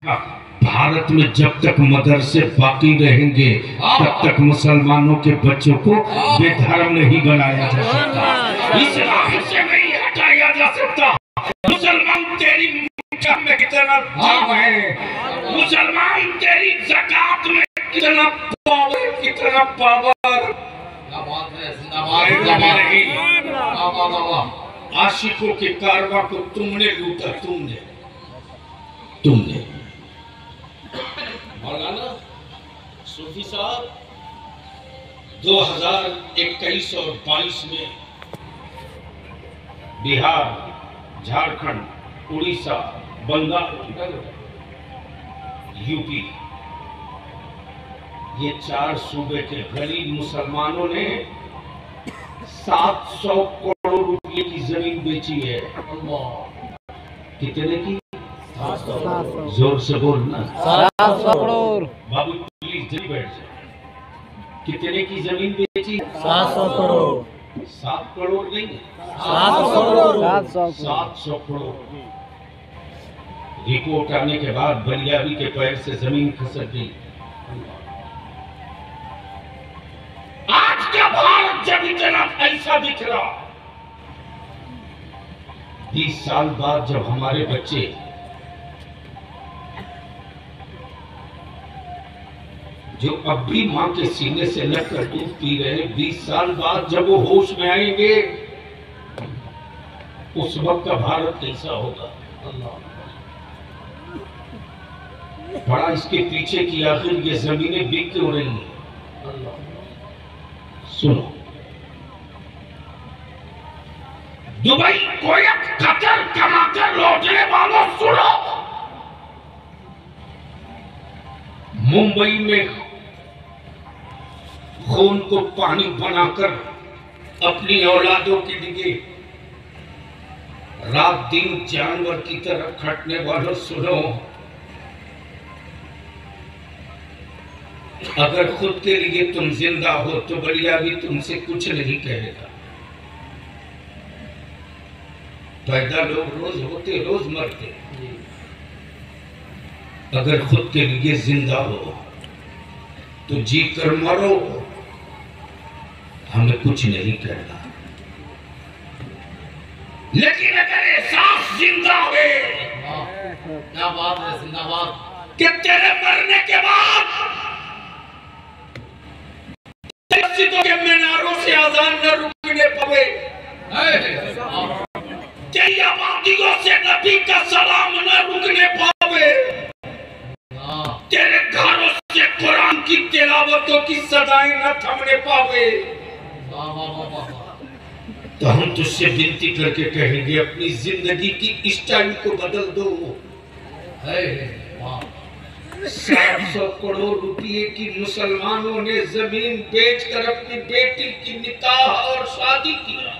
भारत में जब तक मदरसे बाकी रहेंगे तब तक मुसलमानों के बच्चों को बेधर्म नहीं बनाया जा सकता, इस्लाम से नहीं हटाया जा सकता। मुसलमान तेरी मुठ्ठी में कितना दम है, मुसलमान तेरी ज़कात में कितना पावर। आशिकों के कारवा को तुमने लूटा, तुमने मौलाना सूफी साहब 2021 और 22 में बिहार, झारखंड, उड़ीसा, बंगाल, यूपी, ये 4 सूबे के गरीब मुसलमानों ने 700 करोड़ रुपए की जमीन बेची है। कितने की? जोर से बोलना। 700 करोड़। बाबू प्लीज जल्दी बैठ जाए। कितने की जमीन बेची? 700 करोड़। 7 करोड़ नहीं, 700 करोड़। 700 करोड़। रिपोर्ट आने के बाद बलियावी के पैर से जमीन खसक गई। आज का भारत जब इतना ऐसा दिख रहा, 20 साल बाद जब हमारे बच्चे जो अब भी मां के सीने से लगकर दूध पी रहे, 20 साल बाद जब वो होश में आएंगे, उस वक्त का भारत कैसा होगा? बड़ा इसके पीछे की आखिर ये जमीनें बिक क्यों रही हैं? सुनो, दुबई, कुवैत, कतर कमाकर लौटने वालों सुनो, मुंबई में खून को पानी बनाकर अपनी औलादों के लिए रात दिन जानवर की तरह खटने वालों सुनो, अगर खुद के लिए तुम जिंदा हो तो बलिया भी तुमसे कुछ नहीं कहेगा। पैदा लोग रोज होते, रोज मरते। अगर खुद के लिए जिंदा हो तो जी कर मरो, हमें कुछ नहीं कहना। लेकिन अगर एहसास जिंदा हुए, क्या बात है, जिंदाबाद, कि तेरे मरने के बाद मस्जिदों के मीनारों से अजान न रुकने पावे, तेरी आबादियों से नबी का सलाम न रुकने पावे, तेरे घरों से कुरान की तिलावतों की सदाएं न थमने पावे, तो हम तुझसे विनती करके कहेंगे अपनी जिंदगी की स्टाइल को बदल दो। 700 करोड़ रुपए की मुसलमानों ने जमीन बेचकर अपनी बेटी की निकाह और शादी किया।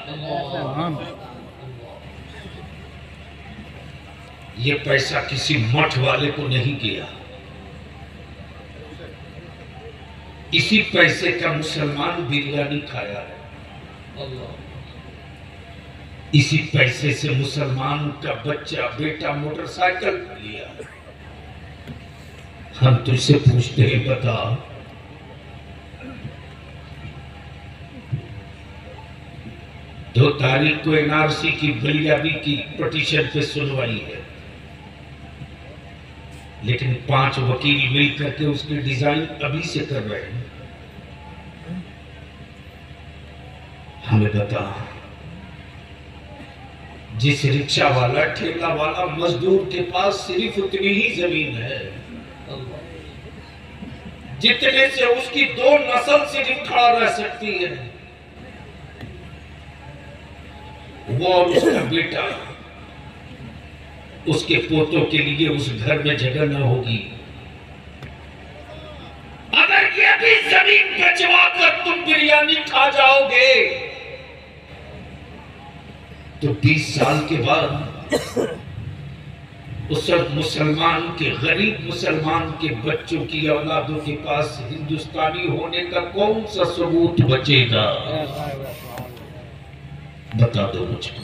ये पैसा किसी मठ वाले को नहीं किया, इसी पैसे का मुसलमान बिरयानी खाया है, इसी पैसे से मुसलमान का बच्चा, बेटा मोटरसाइकिल लिया। हम तुझसे पूछते हैं, बता, दो तारीख को एनआरसी की बलियावी की पिटीशन पे सुनवाई है, लेकिन 5 वकील मिलकर के उसकी डिजाइन अभी से कर रहे हैं। हमें बता, जिस रिक्शा वाला, ठेला वाला, मजदूर के पास सिर्फ उतनी ही जमीन है जितने से उसकी 2 नस्ल सिर्फ खड़ा रह सकती है, वो और उसका बेटा, उसके पोतों के लिए उस घर में जगह न होगी। अगर ये भी जमीन बेचवा कर तुम बिरयानी खा जाओगे तो 20 साल के बाद उस मुसलमान के, गरीब मुसलमान के बच्चों की औलादों के पास हिंदुस्तानी होने का कौन सा सबूत बचेगा? बता दो मुझको।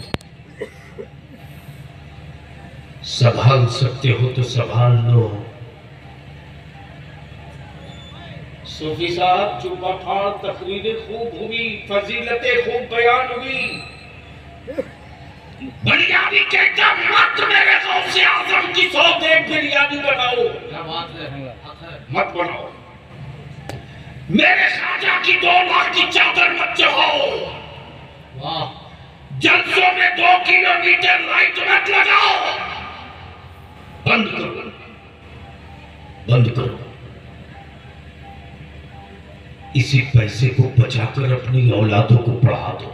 संभाल सकते हो तो संभाल लो। सूफी साहब जुब्बा फाड़, तकरीरें खूब हुई, फजीलतें खूब बयान हुई। बिरयानी कहता मत मेरे गौसे आजम की 100 देख बिरयानी बनाओ, क्या बात है, मत बनाओ। मेरे खाजा की 2 लाख की चादर मत चढ़ाओ। वाह, जलसों में 2 किलोमीटर लाइट मत लगाओ। बंद करो, बंद करो। इसी पैसे को बचाकर अपनी औलादों को पढ़ा दो।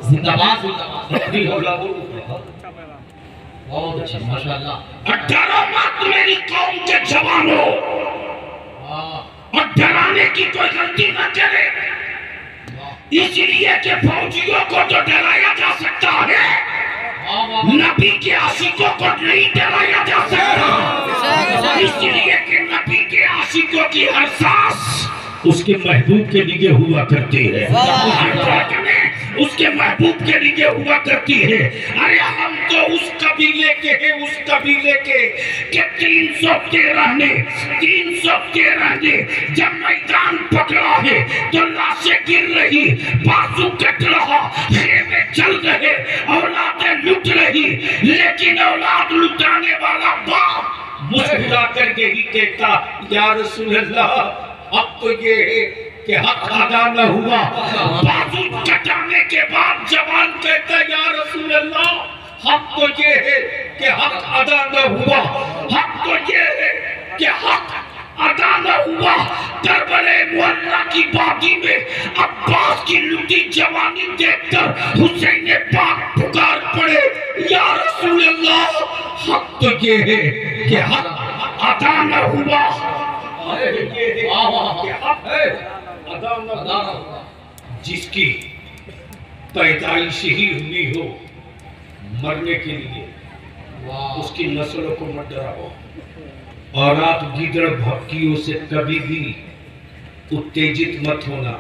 जिंदाबाद जिंदाबाद, अपनी औलादों को पढ़ा दो। बहुत अच्छा, माशाल्लाह। और डरो मत मेरी कौम के जवानों, वाह और डराने की कोई गलती न करे, इसलिए कि फौजियों को तो डराया जा सकता है, वाह वाह, नबी के आशिकों को नहीं डराया जा सकता। इसलिए कि नबी के आशिकों की हर सांस उसके महबूब के लिए हुआ करती है, उसकी धड़कनें उसके महबूब के लिए हुआ करती है। अरे हम तो उस कबीले के हैं, उस कबीले के 313 ने जब मैदान पकड़ा है तो लाशें गिर रही, बाजू कट रहा, खेमे चल रहे, औलादें लुट रही, लेकिन औलाद लुटाने वाला बाप मुस्कुरा कर यही कहता, या रसूल अल्लाह अब तो ये है कि हक अदा न हुआ। बाजू कटाने के बाद जवान कहता, या रसूल अल्लाह हक तो ये है कि हक अदा न हुआ, हक तो ये है कि हक अदा न हुआ। करबले मुअल्ला की वादी में अब्बास की लुटी जवानी देखकर हुसैन पाक पुकार पड़े, या रसूल अल्लाह हक तो ये है कि हक अदा न हुआ, जिसकी पैदाइश ही हुई हो मरने के लिए, उसकी नस्लों को मत डराओ। और आप गिदड़ भक्तियों से कभी भी उत्तेजित मत होना।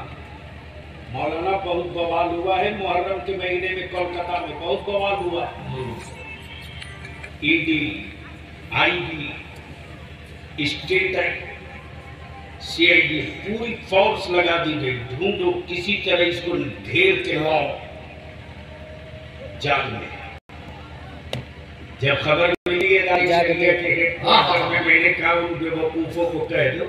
मौलाना बहुत बवाल हुआ है मुहर्रम के महीने में, कोलकाता में बहुत बवाल हुआ। ईडी, आईबी, स्टेट सीआईडी पूरी फोर्स लगा दी गई, ढूंढो किसी तरह इसको घेर के लाओ जाल में। जब खबर मिली है मैंने कहा उन बेवकूफों को कह दो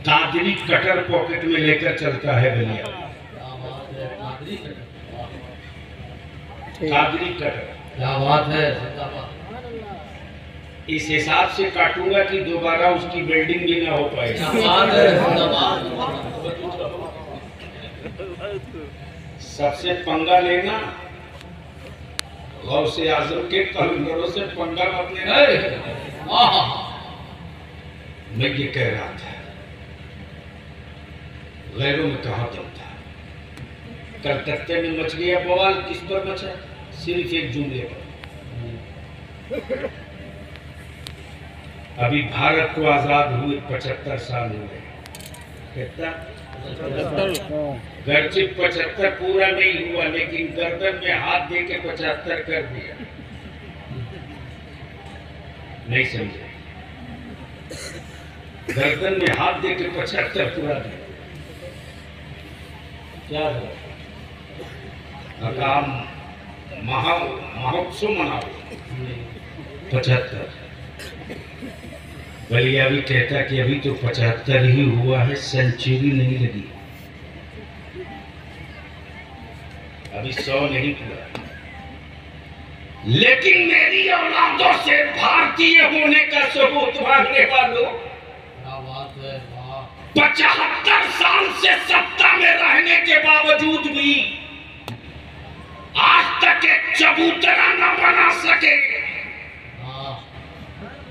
कादरी कटर पॉकेट में लेकर चलता है भैया, कादरी कटर। क्या बात है, इस हिसाब से काटूंगा कि दोबारा उसकी बिल्डिंग भी ना हो पाए। सबसे पंगा लेना गौसे आजम के कलंदरों से पंगा मत लेना। मैं ये कह रहा था, गैरों में कहा दम था। कलकत्ते में मच गया बवाल, किस पर मचा? सिर्फ एक जुमले पर। अभी भारत को आजाद हुए 75 साल हुए, कितना? गर्चे 75 पूरा नहीं हुआ, लेकिन गर्दन में हाथ दे के 75 कर दिया। नहीं समझे? गर्दन में हाथ दे के 75 पूरा दिया। क्या है? काम महोत्सव मनाओ 75। बलिया भी कहता कि अभी तो 75 ही हुआ है, सेंचुरी नहीं लगी, अभी 100 नहीं पूरा। लेकिन मेरी औलादों से भारतीय होने का सबूत मांगने वालों, 75 साल से सत्ता में रहने के बावजूद भी आज तक एक चबूतरा न बना सके।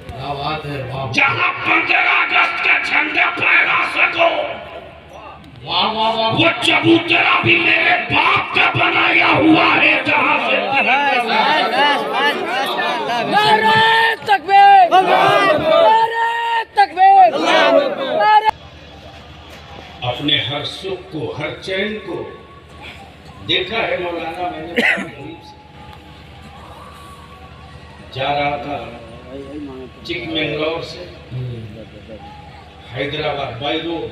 क्या बात है, जहां 15 अगस्त का झंडा फहरा सको, वाह वाह वाह, वो चबूतरा भी मेरे बाप का बनाया हुआ है। जहां से अपने हर सुख को, हर चैन को देखा है मौलाना। मैंने गरीब से जा रहा था चिकमंगलौर से हैदराबाद बाई रोड।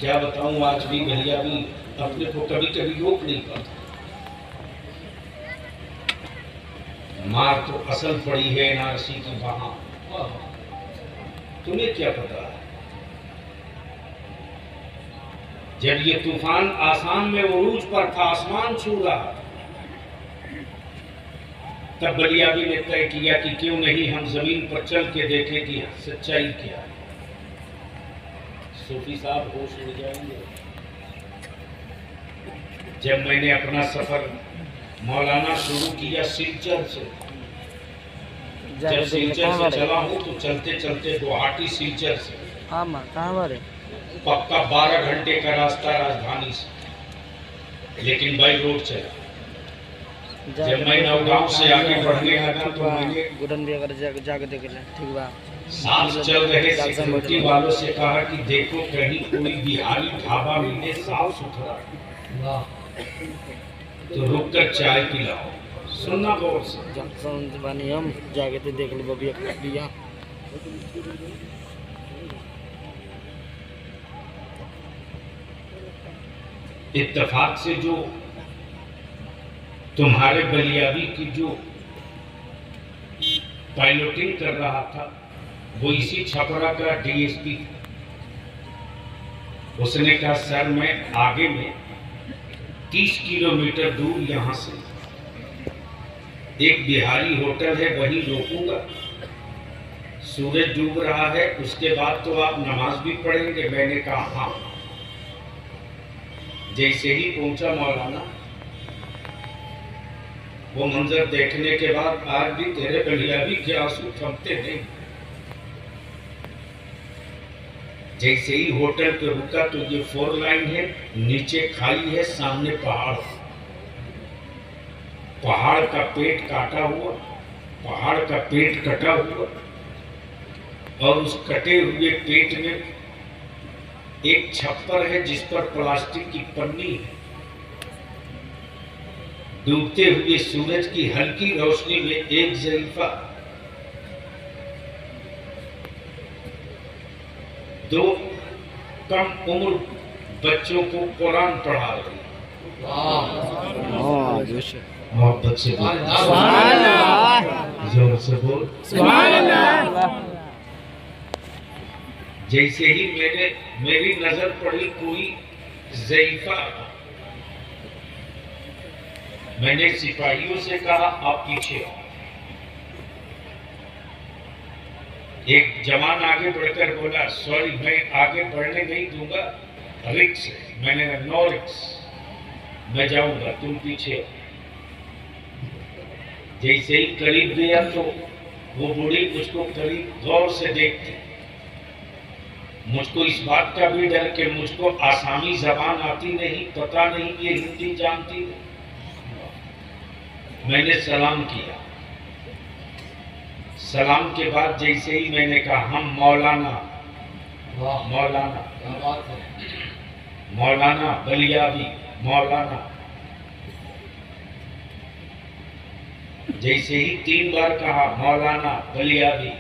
क्या बताऊं, आज भी भैया भी अपने को कभी कभी रोक नहीं पाता। मार तो असल पड़ी है एनआरसी की वहां, तुम्हें क्या पता है। जब ये तूफान आसाम में उरूज पर था, आसमान छू रहा था, तब बलियाबी ने तय किया कि क्यों नहीं हम जमीन पर चल के देखें कि सच्चाई क्या है। सूफी साहब होश उड़ जाएंगे। जब मैंने अपना सफर मौलाना शुरू किया सिलचर से, जब सिलचर से चला हूँ तो चलते चलते गुवाहाटी सिलचर से पक्का 12 घंटे का रास्ता राजधानी से, लेकिन बाई रोड चला। जब मैं नौगांव से आगे बढ़ने लगा तो मैंने साथ चल रहे सिक्योरिटी वालों से कहा कि देखो कहीं कोई बिहारी ढाबा मिले साफ सुथरा, तो रुक कर चाय पिलाओ। सुनना गौर से, हम जाके तो देख लो भैया। इत्तेफाक से जो तुम्हारे बलियाबी की जो पायलटिंग कर रहा था वो इसी छपरा का डीएसपी था। उसने कहा सर मैं आगे में 30 किलोमीटर दूर यहाँ से एक बिहारी होटल है, वहीं रोकूंगा। सूरज डूब रहा है, उसके बाद तो आप नमाज भी पढ़ेंगे। मैंने कहा हाँ। जैसे ही पहुंचा मौलाना, वो मंजर देखने के बाद आज भी तेरे बलियाबी के आंसू थमते नहीं। जैसे ही होटल पे रुका तो ये 4 लाइन है, नीचे खाई है, सामने पहाड़। पहाड़ का पेट काटा हुआ, पहाड़ का पेट कटा हुआ, और उस कटे हुए पेट में एक छप्पर है जिस पर प्लास्टिक की पन्नी है। डूबते हुए सूरज की हल्की रोशनी में एक ज़रीफा 2 कम उम्र बच्चों को कुरान पढ़ा रही। मोहब्बत से बोल, जोर से बोल। जैसे ही मेरी नजर पड़ी कोई ज़रीफा, मैंने सिपाहियों से कहा आप पीछे आओ। एक जवान आगे बढ़कर बोला सॉरी मैं आगे बढ़ने नहीं दूंगा, रिक्स है। मैंने कहा नो रिक्स, मैं जाऊंगा, तुम पीछे आओ। जैसे ही करीब गया तो वो बूढ़ी मुझको करीब गौर से देखती। मुझको इस बात का भी डर कि मुझको आसामी जबान आती नहीं, पता नहीं ये हिंदी जानती नहीं। मैंने सलाम किया। सलाम के बाद जैसे ही मैंने कहा हम मौलाना, मौलाना, मौलाना बलियाबी, मौलाना, जैसे ही 3 बार कहा मौलाना बलियाबी,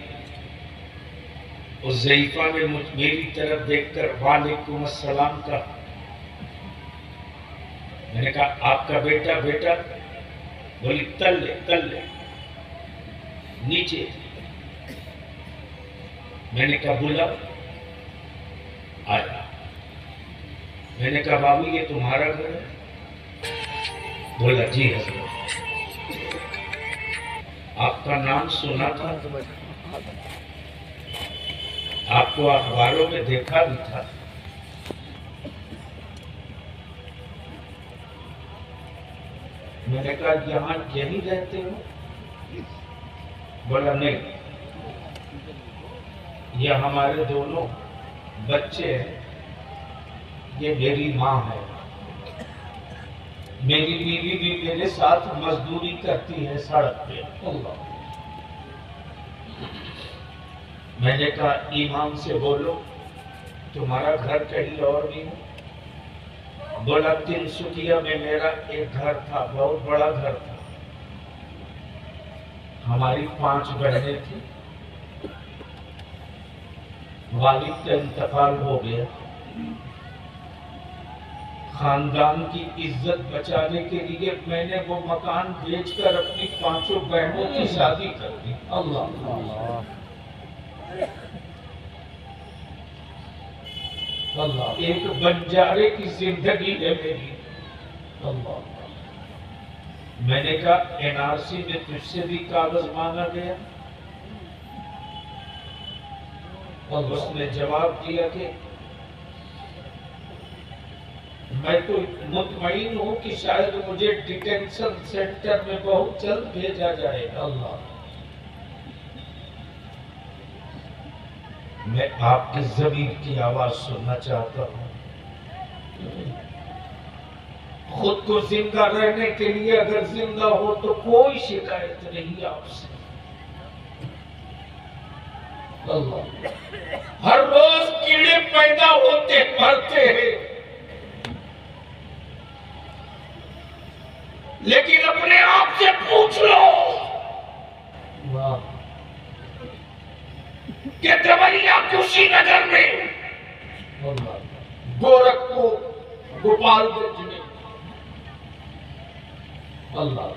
उस ज़रीफा ने मेरी तरफ देखकर वालेकुम अस्सलाम कहा। मैंने कहा आपका बेटा? बेटा बोली तल्ले नीचे। मैंने कहा बुला, आया। मैंने कहा बाबू ये तुम्हारा घर है? बोला जी हजरत। आपका नाम सुना था, आपको अखबारों में देखा भी था। मैंने कहा यहाँ यही रहते हो? बोला नहीं, ये हमारे दोनों बच्चे हैं, ये मेरी माँ है, मेरी बीवी भी मेरे साथ मजदूरी करती है सड़क पे। मैंने कहा ईमान से बोलो तुम्हारा घर कहीं और भी है? बोला तिनसुकिया में मेरा एक घर था, बहुत बड़ा घर था, हमारी 5 बहनें थी, वालिद का इंतकाल हो गया। खानदान की इज्जत बचाने के लिए मैंने वो मकान बेचकर अपनी 5 बहनों की शादी कर दी। अल्लाह अल्लाह, एक बंजारे की जिंदगी है मेरी। अल्लाह, मैंने कहा एनआरसी में तुझसे भी कागज मांगा गया, और उसने जवाब दिया कि मैं तो मुतमईन हूं कि शायद मुझे डिटेंशन सेंटर में बहुत जल्द भेजा जाएगा। अल्लाह, मैं आपकी ज़मीर की आवाज सुनना चाहता हूं। खुद को जिंदा रहने के लिए अगर जिंदा हो तो कोई शिकायत नहीं आपसे। अल्लाह, हर रोज कीड़े पैदा होते मरते हैं, लेकिन अपने आप से पूछ लो कि देवरिया कुशीनगर में, गोरखपुर, गोपालगंज में, अल्लाह